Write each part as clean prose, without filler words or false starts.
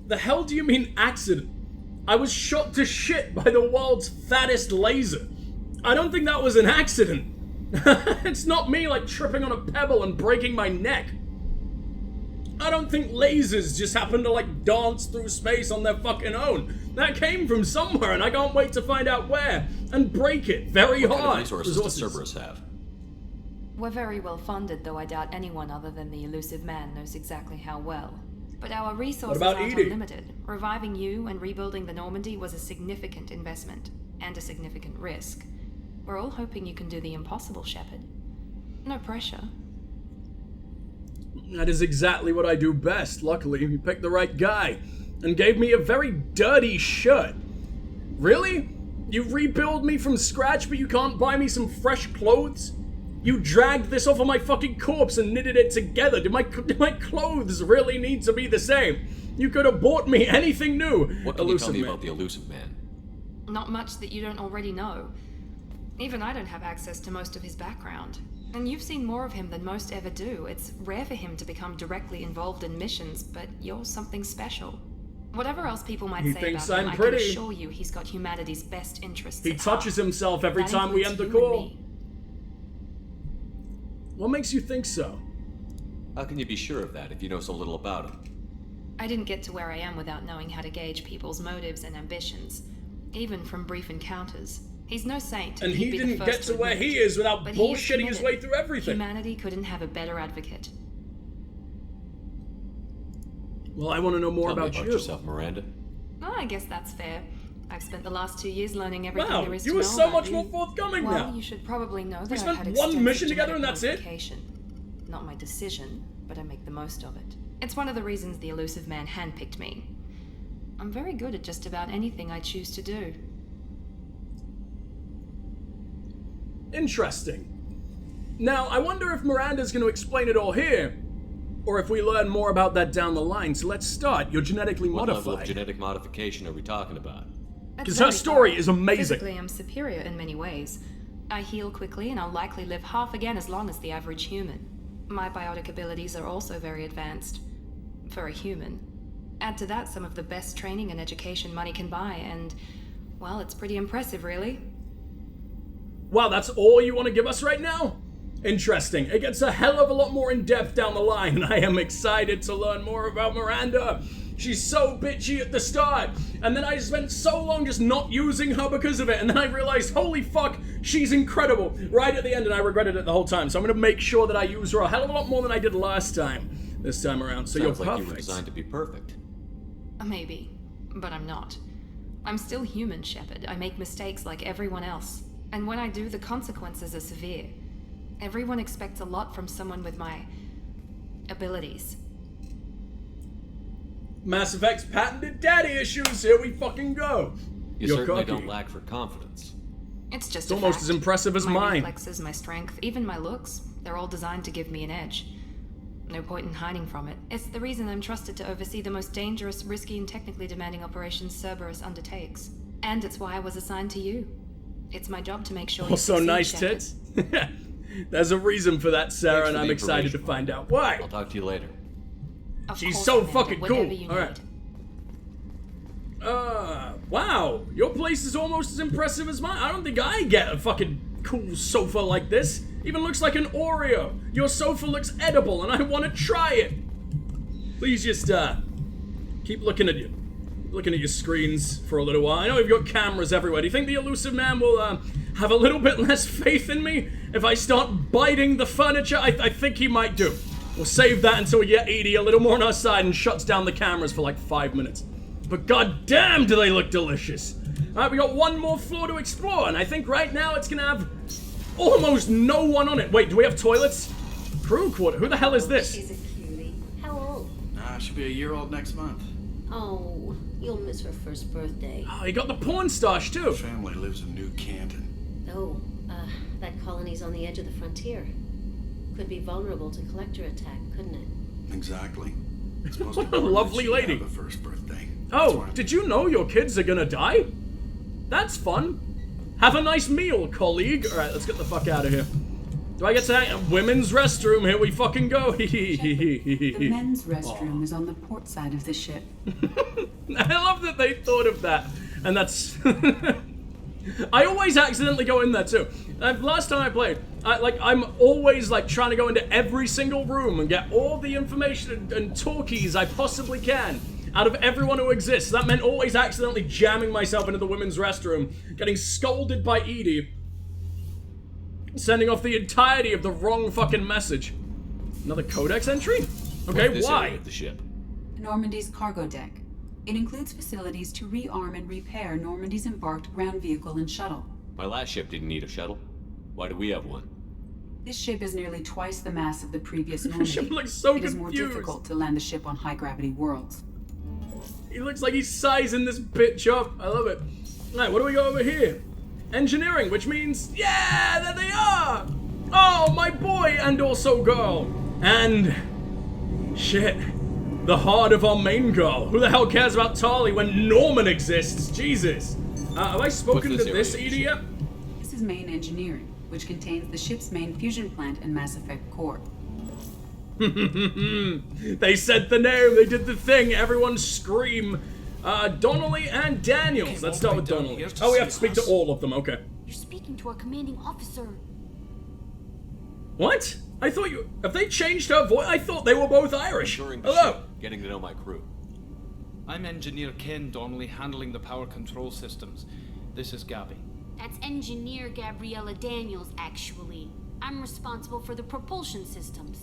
The hell do you mean accident? I was shot to shit by the world's fattest laser. I don't think that was an accident. It's not me like tripping on a pebble and breaking my neck. I don't think lasers just happen to like dance through space on their fucking own. That came from somewhere and I can't wait to find out where and break it very hard. What kind of resources does Cerberus have? We're very well funded, though I doubt anyone other than the elusive man knows exactly how well. But our resources aren't unlimited. Reviving you and rebuilding the Normandy was a significant investment, and a significant risk. We're all hoping you can do the impossible, Shepard. No pressure. That is exactly what I do best. Luckily, you picked the right guy, and gave me a very dirty shirt. Really? You rebuild me from scratch, but you can't buy me some fresh clothes? You dragged this off of my fucking corpse and knitted it together. Do my clothes really need to be the same? You could have bought me anything new. What can you tell me about the elusive man? Not much that you don't already know. Even I don't have access to most of his background. And you've seen more of him than most ever do. It's rare for him to become directly involved in missions, but you're something special. Whatever else people might say about him, I can assure you he's got humanity's best interests at heart. He touches himself every time we end the call. What makes you think so? How can you be sure of that if you know so little about him? I didn't get to where I am without knowing how to gauge people's motives and ambitions, even from brief encounters. He's no saint. And he didn't get to where he is without bullshitting his way through everything. Humanity couldn't have a better advocate. Well, I want to know more about you. Yourself, Miranda. Oh, I guess that's fair. I've spent the last 2 years learning everything there is to know. You were so much more forthcoming now. Well, you should probably know that we spent one mission together and that's it? Not my decision, but I make the most of it. It's one of the reasons the elusive man handpicked me. I'm very good at just about anything I choose to do. Interesting. Now, I wonder if Miranda's going to explain it all here, or if we learn more about that down the line. So let's start. You're genetically modified. What level of genetic modification are we talking about? Because her story is amazing. Physically, I'm superior in many ways. I heal quickly, and I'll likely live half again as long as the average human. My biotic abilities are also very advanced. For a human. Add to that some of the best training and education money can buy, and, well, it's pretty impressive, really. Wow, that's all you want to give us right now? Interesting. It gets a hell of a lot more in-depth down the line, and I am excited to learn more about Miranda. She's so bitchy at the start, and then I spent so long just not using her because of it, and then I realized, holy fuck, she's incredible, right at the end, and I regretted it the whole time. So I'm going to make sure that I use her a hell of a lot more than I did last time, this time around. So Sounds you're like perfect. You were designed to be perfect. Maybe, but I'm not. I'm still human, Shepard. I make mistakes like everyone else, and when I do, the consequences are severe. Everyone expects a lot from someone with my abilities. Mass Effect's patented daddy issues. Here we fucking go. You're certainly don't lack for confidence. It's just almost as impressive as my mine. My reflexes, my strength, even my looks, they're all designed to give me an edge. No point in hiding from it. It's the reason I'm trusted to oversee the most dangerous, risky, and technically demanding operations Cerberus undertakes. And it's why I was assigned to you. It's my job to make sure you succeed, nice Shepard. tits. There's a reason for that, Sarah, and I'm excited to find out why. I'll talk to you later. She's so fucking cool. Alright. Wow. Your place is almost as impressive as mine. I don't think I get a fucking cool sofa like this. Even looks like an Oreo. Your sofa looks edible, and I want to try it. Please just, keep looking at your screens for a little while. I know we've got cameras everywhere. Do you think the elusive man will, have a little bit less faith in me if I start biting the furniture? I think he might do. We'll save that until we get Edie a little more on our side and shuts down the cameras for like 5 minutes. But goddamn, do they look delicious. Alright, we got one more floor to explore, and I think right now it's gonna have almost no one on it. Wait, do we have toilets? Crew quarter. Who the hell is this? She's a cutie. How old? She'll be a year old next month. Oh, you'll miss her first birthday. Oh, you got the porn stash too. Family lives in New Canton. Oh, that colony's on the edge of the frontier. Could be vulnerable to collector attack, couldn't it? Exactly. What a lovely lady. The first birthday. Oh, did you know your kids are gonna die? That's fun. Have a nice meal, colleague. Alright, let's get the fuck out of here. Do I get to hang? Women's restroom, here we fucking go. The men's restroom is on the port side of the ship. I love that they thought of that. And that's... I always accidentally go in there too. Last time I played, I'm always like trying to go into every single room and get all the information and talkies I possibly can out of everyone who exists. That meant always accidentally jamming myself into the women's restroom, getting scolded by Edie, sending off the entirety of the wrong fucking message. Another codex entry? Okay, What's this why? area of the ship? Normandy's cargo deck. It includes facilities to rearm and repair Normandy's embarked ground vehicle and shuttle. My last ship didn't need a shuttle. Why do we have one? This ship is nearly twice the mass of the previous The Normandy. ship looks so It is more confused. difficult to land the ship on high-gravity worlds. He looks like he's sizing this bitch up. I love it. Alright, what do we got over here? Engineering, which means, yeah, there they are! Oh, my boy, and also girl. And, shit, the heart of our main girl. Who the hell cares about Tali when Norman exists? Jesus. Have I spoken to What's this this area of Edie the yet? This is main engineering, which contains the ship's main fusion plant and Mass Effect core. They said the name, they did the thing, everyone scream. Donnelly and Daniels. Let's start with Donnelly. Oh, we have to speak to all of them, okay. You're speaking to our commanding officer. What? I thought you... Have they changed her voice? I thought they were both Irish. Touring the Hello. ship, getting to know my crew. I'm Engineer Ken Donnelly, handling the power control systems. This is Gabby. That's Engineer Gabriella Daniels, actually. I'm responsible for the propulsion systems.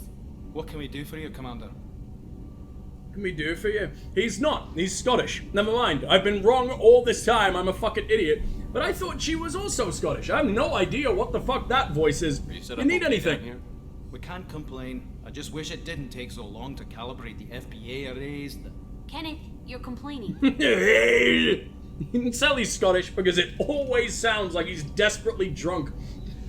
What can we do for you, Commander? What can we do for you? He's not. He's Scottish. Never mind. I've been wrong all this time. I'm a fucking idiot. But I thought she was also Scottish. I have no idea what the fuck that voice is. You need anything? Here? We can't complain. I just wish it didn't take so long to calibrate the FBA arrays. Kenneth, you're complaining. You can tell he's Scottish because it always sounds like he's desperately drunk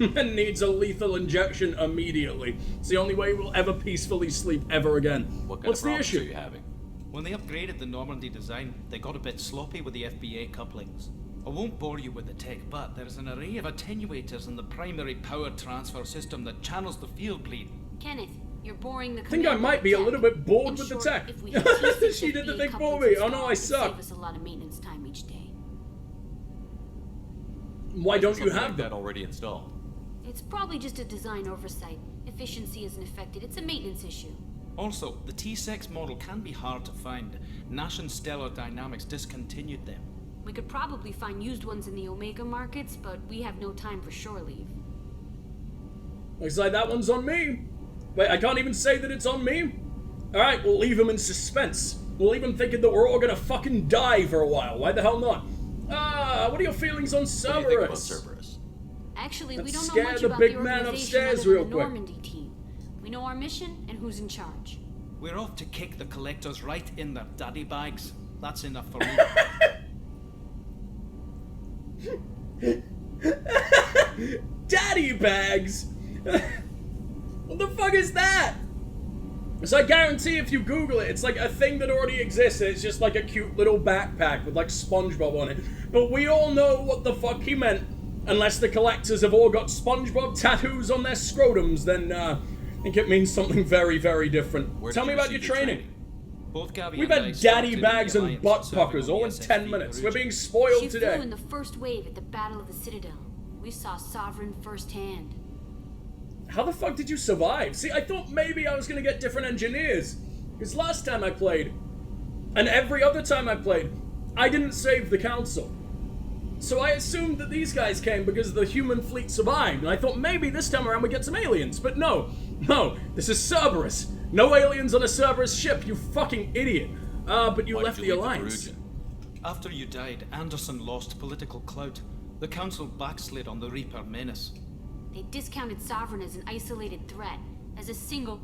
and needs a lethal injection immediately. It's the only way we'll ever peacefully sleep ever again. What kind What's of the problems are issue? you having? When they upgraded the Normandy design, they got a bit sloppy with the FBA couplings. I won't bore you with the tech, but there's an array of attenuators in the primary power transfer system that channels the field bleed. Kenneth, you're boring the I think I might be a little bit bored with the tech. If we had T6 She did the FBA thing for couplings me. Oh no, I installed, suck. it'd save us a lot of maintenance time each day. Why don't you Something have like that? that already installed? It's probably just a design oversight. Efficiency isn't affected. It's a maintenance issue. Also, the T6 model can be hard to find. Nash and Stellar Dynamics discontinued them. We could probably find used ones in the Omega markets, but we have no time for shore leave. Looks like that one's on me. Wait, I can't even say that it's on me? Alright, we'll leave him in suspense. We'll leave him thinking that we're all gonna fucking die for a while. Why the hell not? What are your feelings on What do you think about Cerberus? Cerberus? Actually, Let's we don't know scare much the about big the man organization upstairs other than real the quick. Normandy team. We know our mission and who's in charge. We're off to kick the collectors right in their daddy bags. That's enough for me. Daddy bags? What the fuck is that? So I guarantee if you Google it, it's like a thing that already exists. And it's just like a cute little backpack with like SpongeBob on it. But we all know what the fuck he meant. Unless the collectors have all got SpongeBob tattoos on their scrotums, then I think it means something very, very different. Where Tell did me you about your receive training. Both Gabby We've and I had started daddy in the bags and Alliance butt serving puckers on all the in SFV 10 minutes. We're Perugia. being spoiled She today. flew in the first wave at the Battle of the Citadel. We saw Sovereign firsthand. How the fuck did you survive? See, I thought maybe I was gonna get different engineers. Because last time I played, and every other time I played, I didn't save the council. So I assumed that these guys came because the human fleet survived, and I thought maybe this time around we get some aliens. But no, this is Cerberus. No aliens on a Cerberus ship, you fucking idiot. But you Why left did the you leave Alliance. Perugia? After you died, Anderson lost political clout. The Council backslid on the Reaper menace, They discounted Sovereign as an isolated threat, as a single...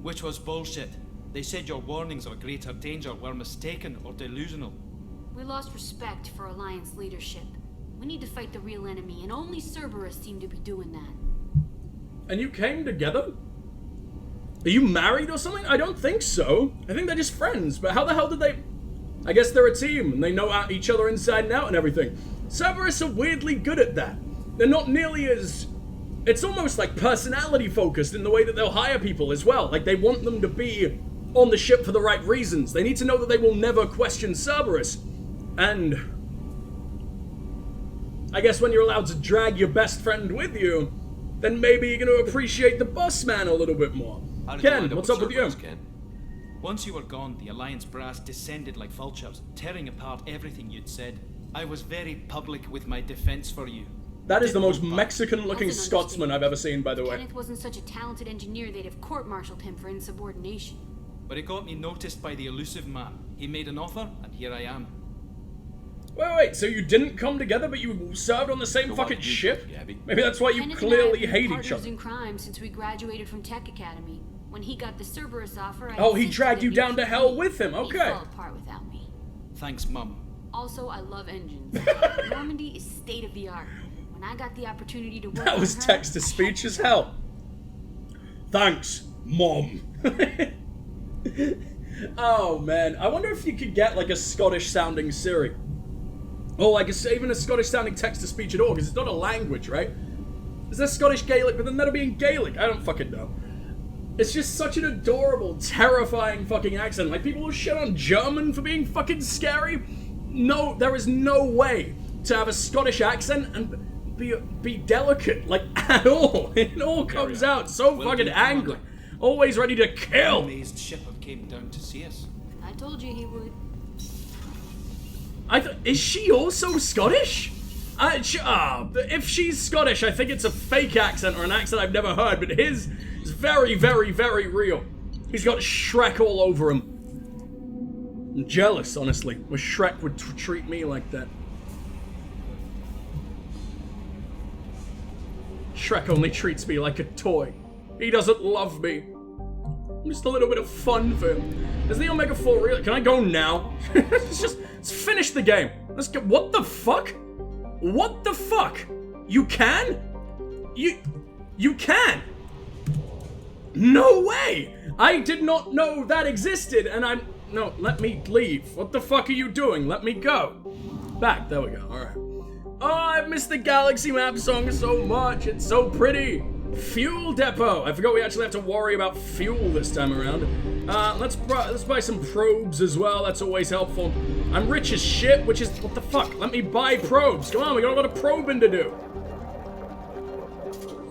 which was bullshit. They said your warnings of a greater danger were mistaken or delusional. We lost respect for Alliance leadership. We need to fight the real enemy, and only Cerberus seemed to be doing that. And you came together? Are you married or something? I don't think so. I think they're just friends, but how the hell did they... I guess they're a team, and they know each other inside and out and everything. Cerberus are weirdly good at that. They're not nearly as it's almost like personality focused in the way that they'll hire people as well. Like, they want them to be on the ship for the right reasons. They need to know that they will never question Cerberus. And I guess when you're allowed to drag your best friend with you, then maybe you're going to appreciate the bus man a little bit more. Ken, what's up with you? Ken? Once you were gone, the Alliance brass descended like vultures, tearing apart everything you'd said. I was very public with my defense for you. That is the most Mexican-looking Scotsman I've ever seen, by the way. Kenneth wasn't such a talented engineer, they'd have court-martialed him for insubordination. But it got me noticed by the elusive man. He made an offer, and here I am. Wait, so you didn't come together, but you served on the same fucking ship? Abby? Maybe that's why you Kenneth clearly and I have been hate each partners other. in crime since we graduated from Tech Academy. When he got the Cerberus offer, Oh, he dragged you down to hell with him, okay. He fell apart without me. Thanks, Mum. Also, I love engines. Normandy is state of the art. When I got the opportunity to work That was on her, text to I had speech to as go. hell. Thanks, Mom. Oh man, I wonder if you could get like a Scottish sounding Siri. Or like even a Scottish sounding text to speech at all, because it's not a language, right? Is there Scottish Gaelic, but then that'll be in Gaelic? I don't fucking know. It's just such an adorable, terrifying fucking accent. Like, people will shit on German for being fucking scary. No, there is no way to have a Scottish accent and be delicate, like, at all. It all comes out so Will fucking do, angry. Commander. Always ready to An kill. amazed shipper came down to see us. I told you he would. Is she also Scottish? If she's Scottish, I think it's a fake accent or an accent I've never heard, but his is very, very, very real. He's got Shrek all over him. I'm jealous, honestly, wish Shrek would treat me like that. Shrek only treats me like a toy. He doesn't love me. Just a little bit of fun for him. Is the Omega 4 real? Can I go now? Let's finish the game. Let's go. What the fuck? What the fuck? You can? You can? No way! I did not know that existed, and no, let me leave. What the fuck are you doing? Let me go. Back, there we go, alright. Oh, I've missed the Galaxy Map song so much. It's so pretty. Fuel depot. I forgot we actually have to worry about fuel this time around. Let's buy some probes as well. That's always helpful. I'm rich as shit, which is, what the fuck? Let me buy probes. Come on, we got a lot of probing to do.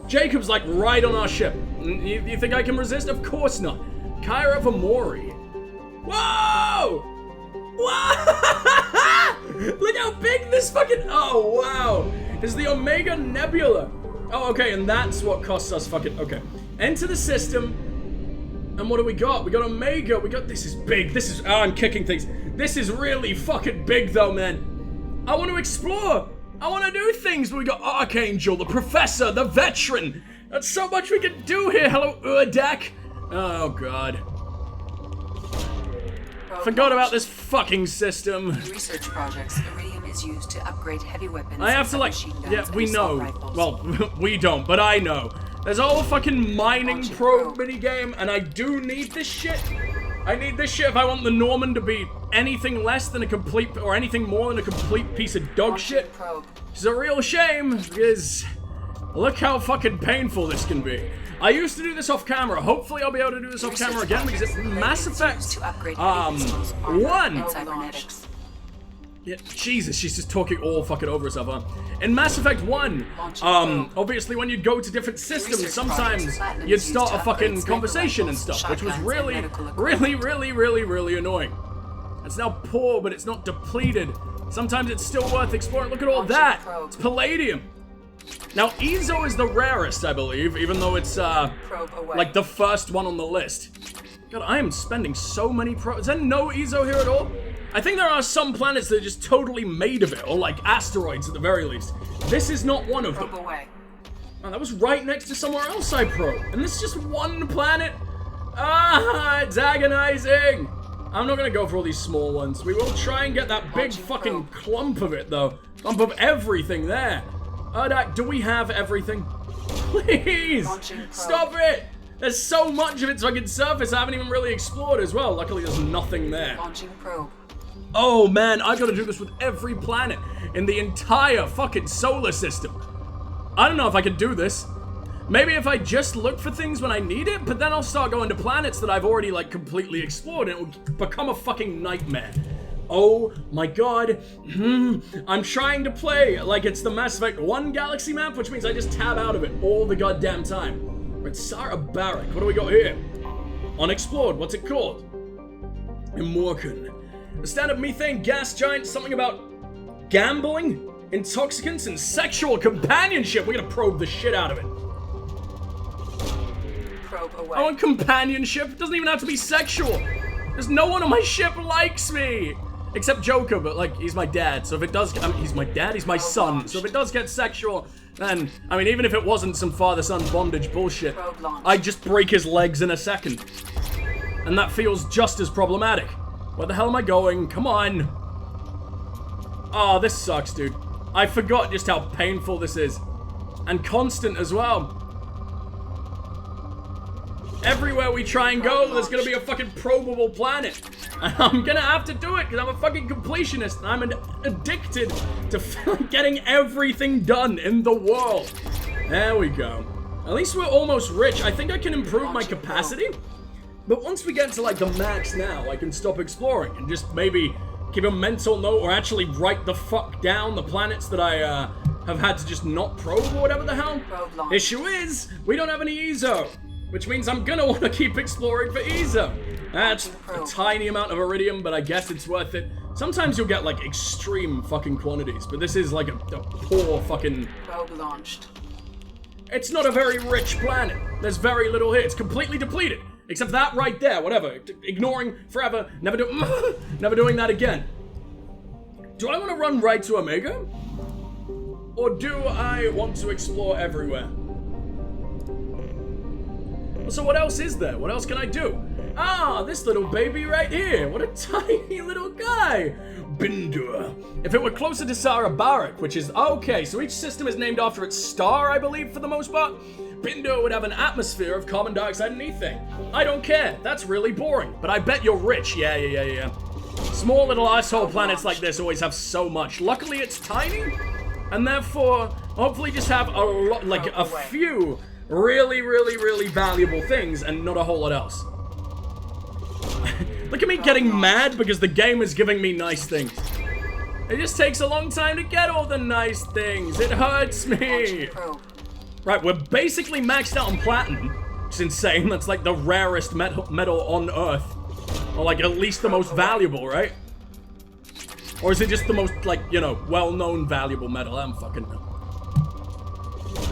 Jacob's like right on our ship. You think I can resist? Of course not. Kyra Vamori. Whoa! Whoa! Look how big this fucking... Oh, wow. It's the Omega Nebula. Oh, okay, and that's what costs us fucking... Okay. Enter the system. And what do we got? We got Omega. We got... This is big. This is... Oh, I'm kicking things. This is really fucking big, though, man. I want to explore. I want to do things. We got Archangel, the Professor, the Veteran. That's so much we can do here. Hello, Urdak. Oh, God. Forgot about this fucking system. In research projects, iridium is used to upgrade heavy weapons. I have to like, yeah, we know. Well, we don't, but I know. There's a whole fucking mining probe minigame, and I do need this shit. I need this shit if I want the Norman to be anything less than a complete, or anything more than a complete piece of dog shit. It's a real shame, because look how fucking painful this can be. I used to do this off camera. Hopefully I'll be able to do this off camera again, because it's Mass Effect 1. Yeah, Jesus, she's just talking all fucking over herself, huh? In Mass Effect 1, obviously when you'd go to different systems, sometimes you'd start a fucking conversation and stuff, which was really annoying. It's now poor, but it's not depleted. Sometimes it's still worth exploring. Look at all that. It's palladium. Now, Ezo is the rarest, I believe, even though it's, like the first one on the list. God, I am spending so many Is there no Ezo here at all? I think there are some planets that are just totally made of it, or like asteroids at the very least. This is not one of them. Oh, that was right next to somewhere else I probed. And this is just one planet? Ah, it's agonizing. I'm not gonna go for all these small ones. We will try and get that big fucking clump of it, though. Clump of everything there. Urdak, do we have everything? Please! Stop it! There's so much of its fucking surface I haven't even really explored as well. Luckily, there's nothing there. Launching probe. Oh man, I gotta do this with every planet in the entire fucking solar system. I don't know if I can do this. Maybe if I just look for things when I need it, but then I'll start going to planets that I've already, like, completely explored, and it will become a fucking nightmare. Oh my god. I'm trying to play like it's the Mass Effect 1 galaxy map, which means I just tab out of it all the goddamn time. We're at Sarah Barrack. What do we got here? Unexplored. What's it called? Immorcan. A standard methane gas giant. Something about gambling, intoxicants, and sexual companionship. We're gonna probe the shit out of it. Probe away. I want companionship. It doesn't even have to be sexual. There's no one on my ship likes me. Except Joker, but like, he's my dad, so if it does, he's my dad, he's my son, so if it does get sexual, then, I mean, even if it wasn't some father-son bondage bullshit, I'd just break his legs in a second. And that feels just as problematic. Where the hell am I going? Come on. Oh, this sucks, dude. I forgot just how painful this is. And constant as well. Everywhere we try and go, there's gonna be a fucking probable planet. And I'm gonna have to do it because I'm a fucking completionist. And I'm addicted to getting everything done in the world. There we go. At least we're almost rich. I think I can improve my capacity. But once we get to like the max now, I can stop exploring and just maybe keep a mental note or actually write the fuck down the planets that I have had to just not probe or whatever the hell. Issue is, we don't have any EZO. Which means I'm gonna want to keep exploring for EZO. That's a tiny amount of iridium, but I guess it's worth it. Sometimes you'll get like extreme fucking quantities, but this is like a poor fucking... Probe launched. It's not a very rich planet. There's very little here. It's completely depleted. Except that right there, whatever. Ignoring forever, never doing that again. Do I want to run right to Omega? Or do I want to explore everywhere? So what else is there? What else can I do? Ah, this little baby right here. What a tiny little guy. Binder. If it were closer to Sarah Barrack, which is... Okay, so each system is named after its star, I believe, for the most part. Binder would have an atmosphere of carbon dioxide and methane. I don't care. That's really boring. But I bet you're rich. Yeah. Small little asshole planets like this always have so much. Luckily, it's tiny. And therefore, hopefully just have a lot, like a few... really valuable things and not a whole lot else. Look at me getting mad because the game is giving me nice things. It just takes a long time to get all the nice things. It hurts me. Right, we're basically maxed out on platinum. It's insane. That's like the rarest metal on Earth. Or like at least the most valuable, right? Or is it just the most, like, you know, well-known valuable metal? I don't fucking know.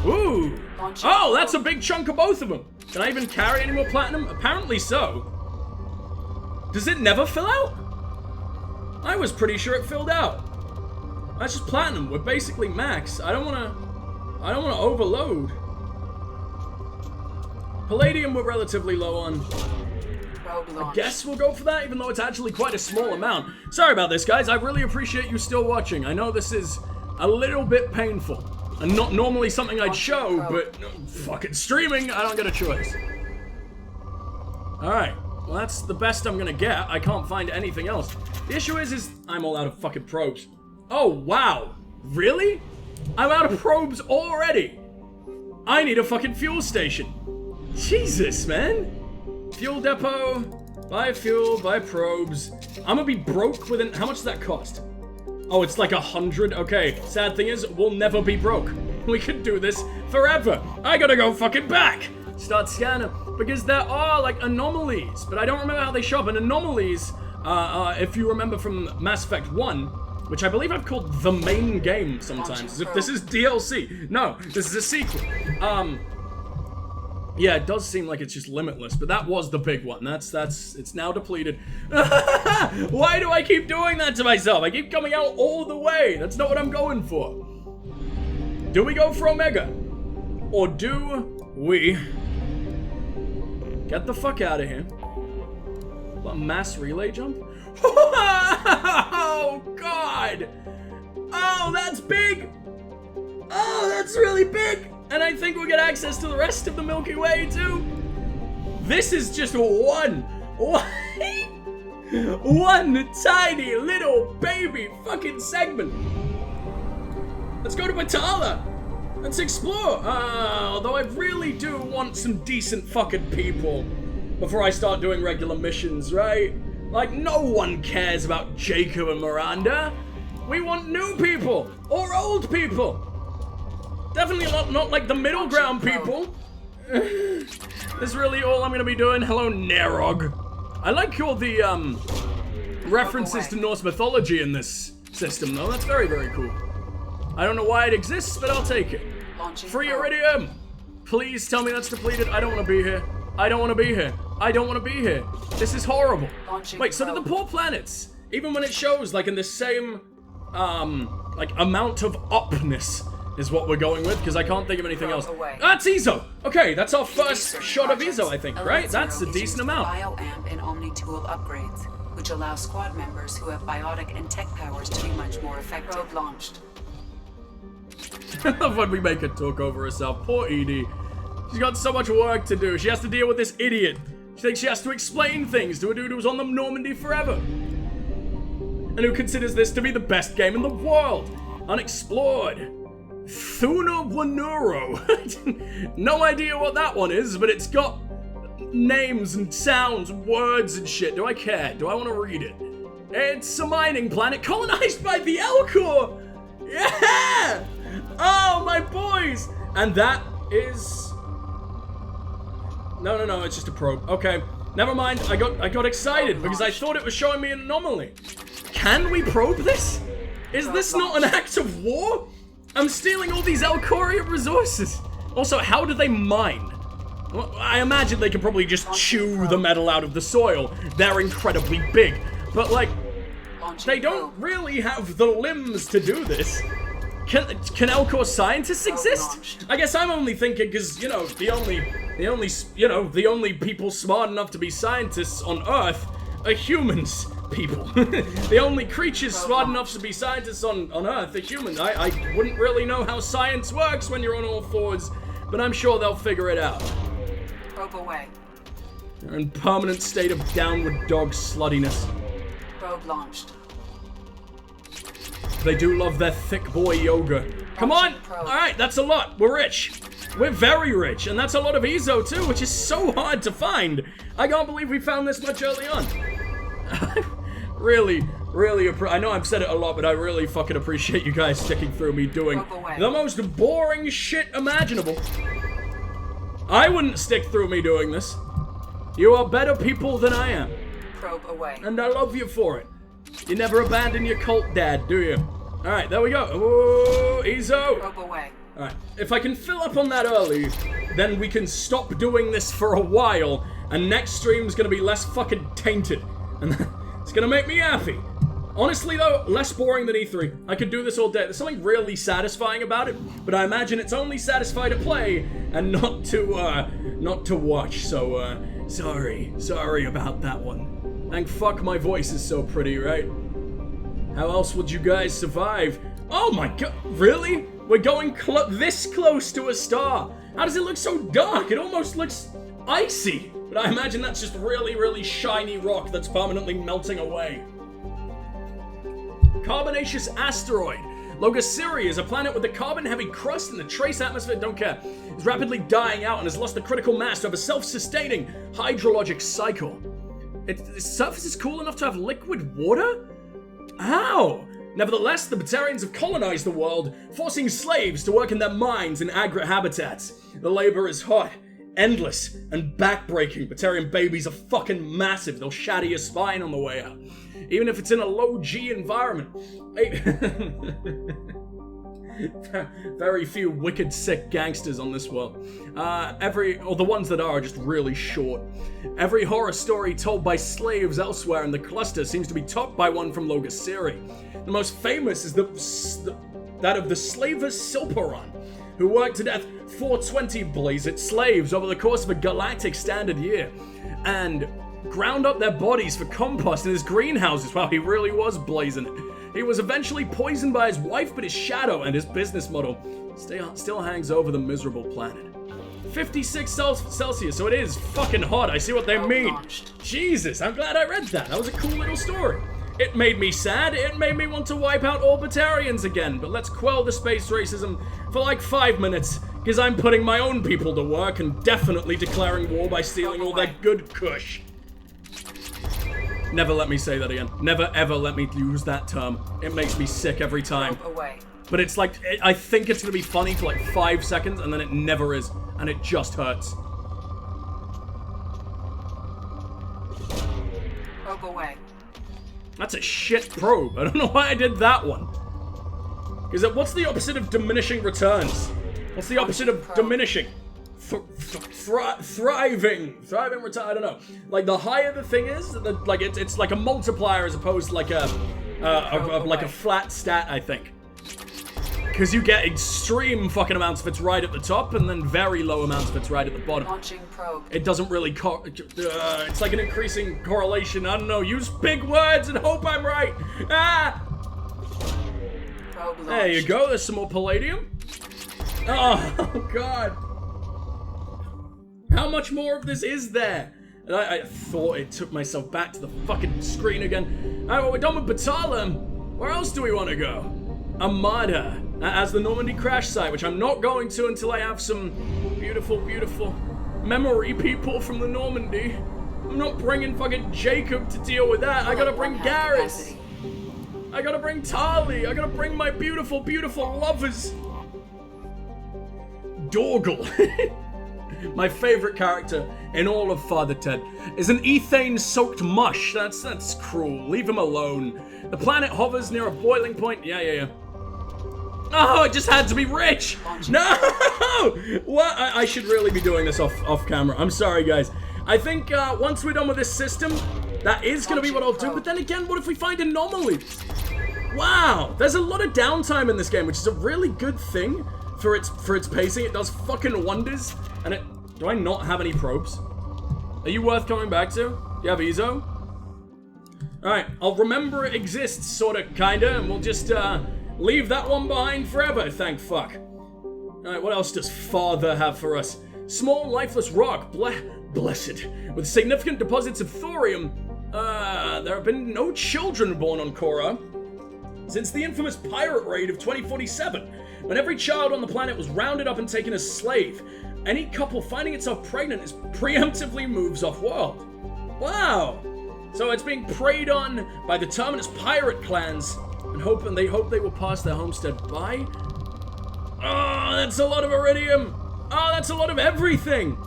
Ooh. Oh, that's a big chunk of both of them. Can I even carry any more platinum? Apparently so. Does it never fill out? I was pretty sure it filled out. That's just platinum. We're basically max. I don't wanna overload. Palladium we're relatively low on. I guess we'll go for that, even though it's actually quite a small amount. Sorry about this, guys. I really appreciate you still watching. I know this is a little bit painful. And not normally something I'd show, but fucking streaming, I don't get a choice. Alright, well that's the best I'm gonna get. I can't find anything else. The issue is I'm all out of fucking probes. Oh, wow. Really? I'm out of probes already. I need a fucking fuel station. Jesus, man. Fuel depot, buy fuel, buy probes. I'm gonna be broke within, how much does that cost? Oh, it's like 100? Okay, sad thing is, we'll never be broke. We could do this forever. I gotta go fucking back. Start scanning. Because there are, like, anomalies. But I don't remember how they show up. And anomalies, if you remember from Mass Effect 1, which I believe I've called the main game sometimes, as if this is DLC. No, this is a sequel. Yeah, it does seem like it's just limitless, but that was the big one. It's now depleted. Why do I keep doing that to myself? I keep coming out all the way. That's not what I'm going for. Do we go for Omega? Or do we get the fuck out of here? What, mass relay jump? Oh, God. Oh, that's big. Oh, that's really big. And I think we'll get access to the rest of the Milky Way, too. This is just one tiny little baby fucking segment. Let's go to Batala. Let's explore. Although I really do want some decent fucking people before I start doing regular missions, right? Like, no one cares about Jacob and Miranda. We want new people or old people. Definitely not like the middle ground people. That's really all I'm gonna be doing. Hello, Nerog. I like all the references to Norse mythology in this system, though. That's very, very cool. I don't know why it exists, but I'll take it. Free iridium! Please tell me that's depleted. I don't want to be here. I don't want to be here. I don't want to be here. This is horrible. Wait, so do the poor planets, even when it shows like in the same like amount of upness is what we're going with, because I can't think of anything else. That's Ezo! Okay, that's our first shot of Ezo, I think, right? That's a decent amount. Bioamp and Omni-tool upgrades, which allow squad members who have biotic and tech powers to be much more effective. Launched. I love when we make her talk over herself. Poor Edie. She's got so much work to do. She has to deal with this idiot. She thinks she has to explain things to a dude who's on the Normandy forever. And who considers this to be the best game in the world. Unexplored. Thuna Wanuro. No idea what that one is, but it's got names and sounds and words and shit. Do I care? Do I want to read it? It's a mining planet colonized by the Elcor! Yeah! Oh, my boys! And that is... No, it's just a probe. Okay, never mind. I got excited because I thought it was showing me an anomaly. Can we probe this? Is this not an act of war? I'm stealing all these Elcorian resources. Also, how do they mine? Well, I imagine they can probably just chew the metal out of the soil. They're incredibly big. But, like, they don't really have the limbs to do this. Can Elcor scientists exist? I guess I'm only thinking because, you know, the only people smart enough to be scientists on Earth are humans. People. The only creatures smart enough to be scientists on Earth are humans. I wouldn't really know how science works when you're on all fours, but I'm sure they'll figure it out. Probe away. They're in permanent state of downward dog sluttiness. Probe launched. They do love their thick boy yoga. Come on! Alright, that's a lot. We're rich. We're very rich, and that's a lot of Ezo too, which is so hard to find. I can't believe we found this much early on. really, I know I've said it a lot, but I really fucking appreciate you guys sticking through me doing the most boring shit imaginable. I wouldn't stick through me doing this. You are better people than I am. Probe away. And I love you for it. You never abandon your cult dad, do you? Alright, there we go. Ooh, Ezo. Probe away. Alright, if I can fill up on that early, then we can stop doing this for a while, and next stream's gonna be less fucking tainted. And it's gonna make me happy. Honestly though, less boring than E3. I could do this all day. There's something really satisfying about it, but I imagine it's only satisfying to play and not to watch. So, sorry about that one. Thank fuck my voice is so pretty, right? How else would you guys survive? Oh my god, really? We're going this close to a star. How does it look so dark? It almost looks icy. But I imagine that's just really shiny rock that's permanently melting away. Carbonaceous asteroid. Logosiri is a planet with a carbon-heavy crust and a trace atmosphere, don't care. It's rapidly dying out and has lost the critical mass to have a self-sustaining hydrologic cycle. Its surface is cool enough to have liquid water? How? Nevertheless, the Batarians have colonized the world, forcing slaves to work in their mines and agri-habitats. The labor is hot, endless, and backbreaking. Batarian babies are fucking massive. They'll shatter your spine on the way out. Even if it's in a low-G environment. Very few wicked, sick gangsters on this world. The ones that are just really short. Every horror story told by slaves elsewhere in the cluster seems to be topped by one from Logosiri. The most famous is that of the slavers Silperon, who worked to death 420 blazed slaves over the course of a galactic standard year, and ground up their bodies for compost in his greenhouses. Wow, he really was blazing it. He was eventually poisoned by his wife, but his shadow and his business model still hangs over the miserable planet. 56 Celsius, so it is fucking hot. I see what they mean. Jesus, I'm glad I read that. That was a cool little story. It made me sad. It made me want to wipe out all Batarians again. But let's quell the space racism for like 5 minutes, because I'm putting my own people to work and definitely declaring war by stealing all their good kush. Never let me say that again. Never ever let me use that term. It makes me sick every time. Away. But it's like, I think it's gonna be funny for like 5 seconds, and then it never is. And it just hurts. Probe away. That's a shit probe. I don't know why I did that one. Because what's the opposite of diminishing returns? What's the opposite of diminishing? Thriving return. I don't know. Like the higher the thing is, like it's like a multiplier as opposed to like a flat stat. I think. Because you get extreme fucking amounts if it's right at the top, and then very low amounts if it's right at the bottom. Launching probe. It doesn't really it's like an increasing correlation. I don't know. Use big words and hope I'm right. Ah! Probe launched. There you go. There's some more palladium. Oh, God. How much more of this is there? And I thought it took myself back to the fucking screen again. Alright, well, we're done with Batalum. Where else do we want to go? Armada, as the Normandy crash site, which I'm not going to until I have some beautiful, beautiful memory people from the Normandy. I'm not bringing fucking Jacob to deal with that. I gotta bring Garrus. I gotta bring Tali. I gotta bring my beautiful, beautiful lovers. Dorgle. My favorite character in all of Father Ted is an ethane-soaked mush. That's cruel. Leave him alone. The planet hovers near a boiling point. Yeah. Oh, it just had to be rich. No! What? I should really be doing this off camera. I'm sorry, guys. I think once we're done with this system, that is going to be what I'll do. But then again, what if we find anomalies? Wow, there's a lot of downtime in this game, which is a really good thing for its pacing. It does fucking wonders. And it... Do I not have any probes? Are you worth coming back to? Do you have Ezo? Alright, I'll remember it exists, sorta, kinda, and we'll just, leave that one behind forever, thank fuck. Alright, what else does Father have for us? Small, lifeless rock, blessed, with significant deposits of thorium. There have been no children born on Korra since the infamous pirate raid of 2047, when every child on the planet was rounded up and taken as slave. Any couple finding itself pregnant is preemptively moves off-world. Wow! So it's being preyed on by the Terminus pirate clans, and they hope they will pass their homestead by. Oh, that's a lot of iridium! Oh, that's a lot of everything!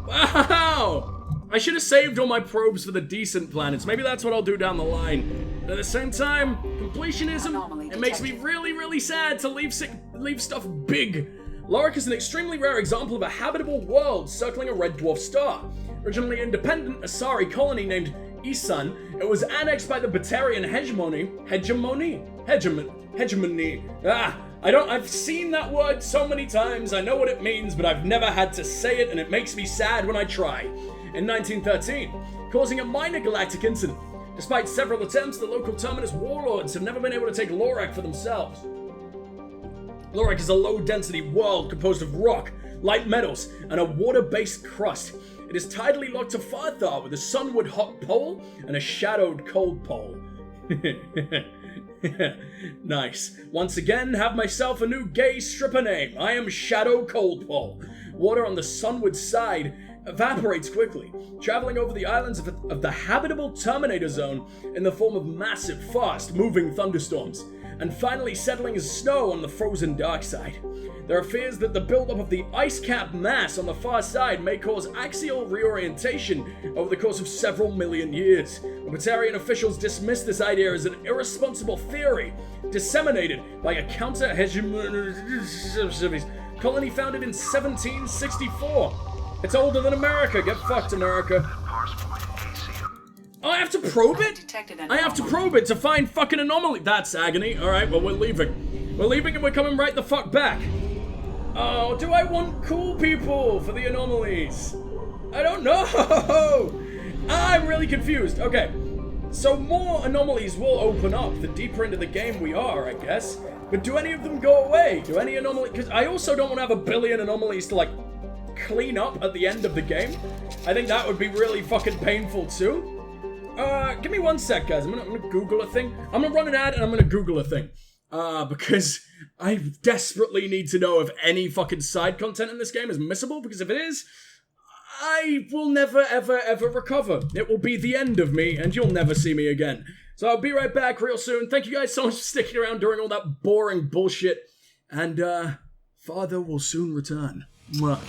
Wow! I should have saved all my probes for the decent planets. Maybe that's what I'll do down the line. But at the same time, completionism, it makes me really, really sad to leave stuff big. Lorik is an extremely rare example of a habitable world circling a red dwarf star. Originally independent Asari colony named Isan, it was annexed by the Batarian hegemony. I've seen that word so many times, I know what it means, but I've never had to say it, and it makes me sad when I try. In 1913, causing a minor galactic incident. Despite several attempts, the local Terminus warlords have never been able to take Lorik for themselves. Lorik is a low-density world composed of rock, light metals, and a water-based crust. It is tidally locked to Farthar with a sunward hot pole and a shadowed cold pole. Nice. Once again, have myself a new gay stripper name. I am Shadow Cold Pole. Water on the sunward side evaporates quickly, traveling over the islands of the habitable Terminator Zone in the form of massive, fast-moving thunderstorms, and finally settling as snow on the frozen dark side. There are fears that the buildup of the ice-capped mass on the far side may cause axial reorientation over the course of several million years. Batarian officials dismiss this idea as an irresponsible theory disseminated by a counter-hegemony colony founded in 1764. It's older than America. Get fucked, America. Oh, I have to probe it? I have to probe it to find fucking anomaly. That's agony. Alright, well, we're leaving. We're leaving and we're coming right the fuck back. Oh, do I want cool people for the anomalies? I don't know. I'm really confused. Okay, so more anomalies will open up the deeper into the game we are, I guess. But do any of them go away? Do any anomalies? Because I also don't want to have a billion anomalies to, like, clean up at the end of the game. I think that would be really fucking painful too. Give me 1 sec, guys. I'm gonna Google a thing. I'm gonna run an ad and I'm gonna Google a thing. Because I desperately need to know if any fucking side content in this game is missable, because if it is, I will never, ever, ever recover. It will be the end of me, and you'll never see me again. So I'll be right back real soon. Thank you guys so much for sticking around during all that boring bullshit. And, Father will soon return. Mwah.